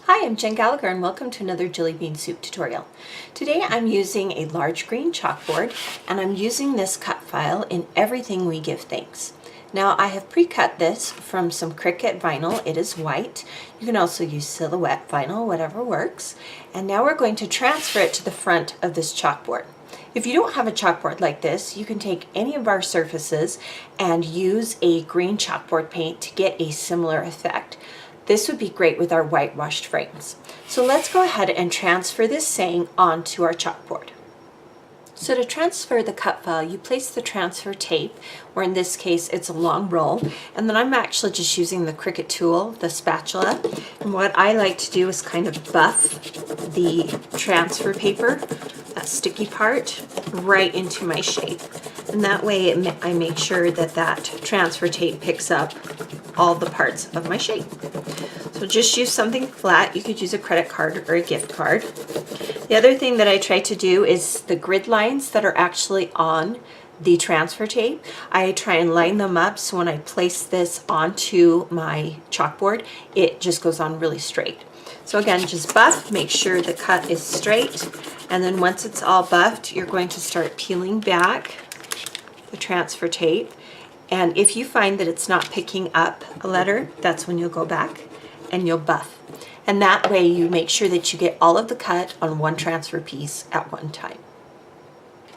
Hi, I'm Jen Gallacher and welcome to another Jillibean Soup tutorial. Today I'm using a large green chalkboard and I'm using this cut file in Everything We Give Thanks. Now I have pre-cut this from some Cricut vinyl. It is white. You can also use silhouette vinyl, whatever works. And now we're going to transfer it to the front of this chalkboard. If you don't have a chalkboard like this, you can take any of our surfaces and use a green chalkboard paint to get a similar effect. This would be great with our whitewashed frames. So let's go ahead and transfer this saying onto our chalkboard. So to transfer the cut file, you place the transfer tape, or in this case it's a long roll, and then I'm actually just using the Cricut tool, the spatula, and what I like to do is kind of buff the transfer paper, that sticky part, right into my shape. And that way I make sure that that transfer tape picks up all the parts of my shape. So just use something flat. You could use a credit card or a gift card. The other thing that I try to do is the grid lines that are actually on the transfer tape. I try and line them up so when I place this onto my chalkboard, it just goes on really straight. So again, just buff, make sure the cut is straight, and then once it's all buffed, you're going to start peeling back the transfer tape. And if you find that it's not picking up a letter, that's when you'll go back and you'll buff. And that way you make sure that you get all of the cut on one transfer piece at one time.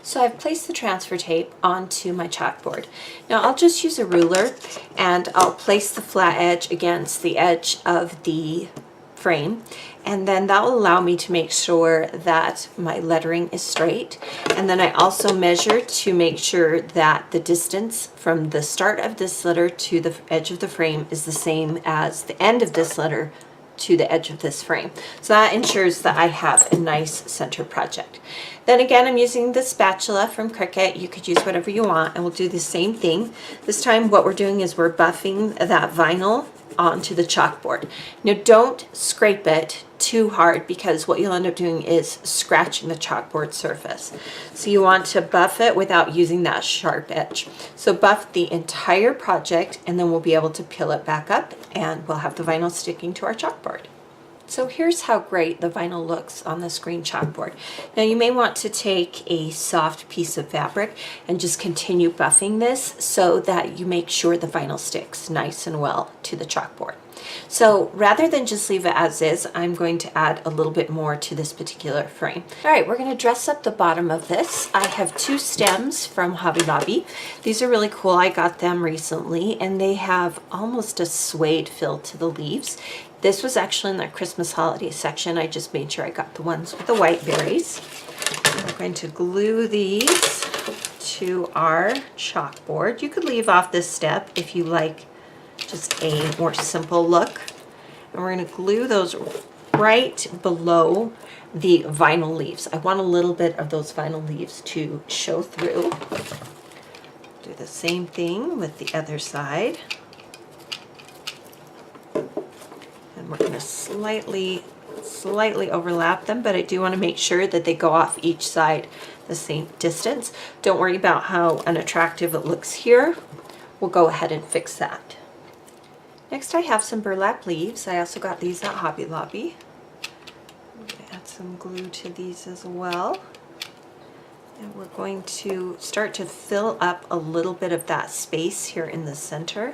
So I've placed the transfer tape onto my chalkboard. Now I'll just use a ruler and I'll place the flat edge against the edge of the frame, and then that will allow me to make sure that my lettering is straight. And then I also measure to make sure that the distance from the start of this letter to the edge of the frame is the same as the end of this letter to the edge of this frame. So that ensures that I have a nice center project. Then again, I'm using the spatula from Cricut. You could use whatever you want, and we'll do the same thing. This time what we're doing is we're buffing that vinyl onto the chalkboard. Now don't scrape it too hard, because what you'll end up doing is scratching the chalkboard surface. So you want to buff it without using that sharp edge. So buff the entire project and then we'll be able to peel it back up and we'll have the vinyl sticking to our chalkboard. So here's how great the vinyl looks on this green chalkboard. Now you may want to take a soft piece of fabric and just continue buffing this so that you make sure the vinyl sticks nice and well to the chalkboard. So rather than just leave it as is, I'm going to add a little bit more to this particular frame. All right, we're going to dress up the bottom of this. I have two stems from Hobby Lobby. These are really cool. I got them recently and they have almost a suede feel to the leaves. This was actually in the Christmas holiday section. I just made sure I got the ones with the white berries. I'm going to glue these to our chalkboard. You could leave off this step if you like just a more simple look. And we're going to glue those right below the vinyl leaves. I want a little bit of those vinyl leaves to show through. Do the same thing with the other side. And we're going to slightly overlap them, but I do want to make sure that they go off each side the same distance. Don't worry about how unattractive it looks here. We'll go ahead and fix that. Next I have some burlap leaves. I also got these at Hobby Lobby. I'm going to add some glue to these as well. And we're going to start to fill up a little bit of that space here in the center.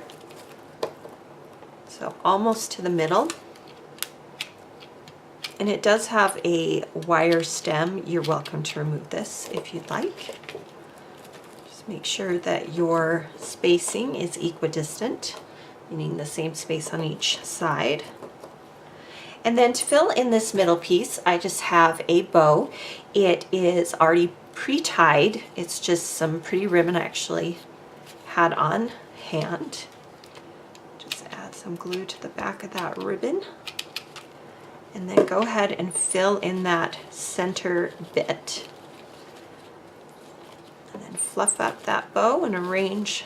So almost to the middle. And it does have a wire stem. You're welcome to remove this if you'd like. Just make sure that your spacing is equidistant, meaning the same space on each side. And then to fill in this middle piece, I just have a bow. It is already pre-tied. It's just some pretty ribbon I actually had on hand. Just add some glue to the back of that ribbon. And then go ahead and fill in that center bit. And then fluff up that bow and arrange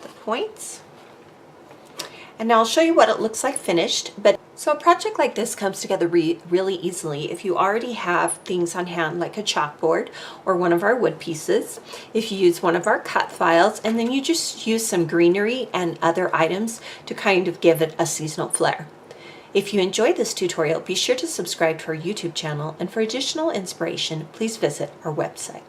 the points. And now I'll show you what it looks like finished. So a project like this comes together really easily if you already have things on hand like a chalkboard or one of our wood pieces, if you use one of our cut files, and then you just use some greenery and other items to kind of give it a seasonal flair. If you enjoyed this tutorial, be sure to subscribe to our YouTube channel, and for additional inspiration, please visit our website.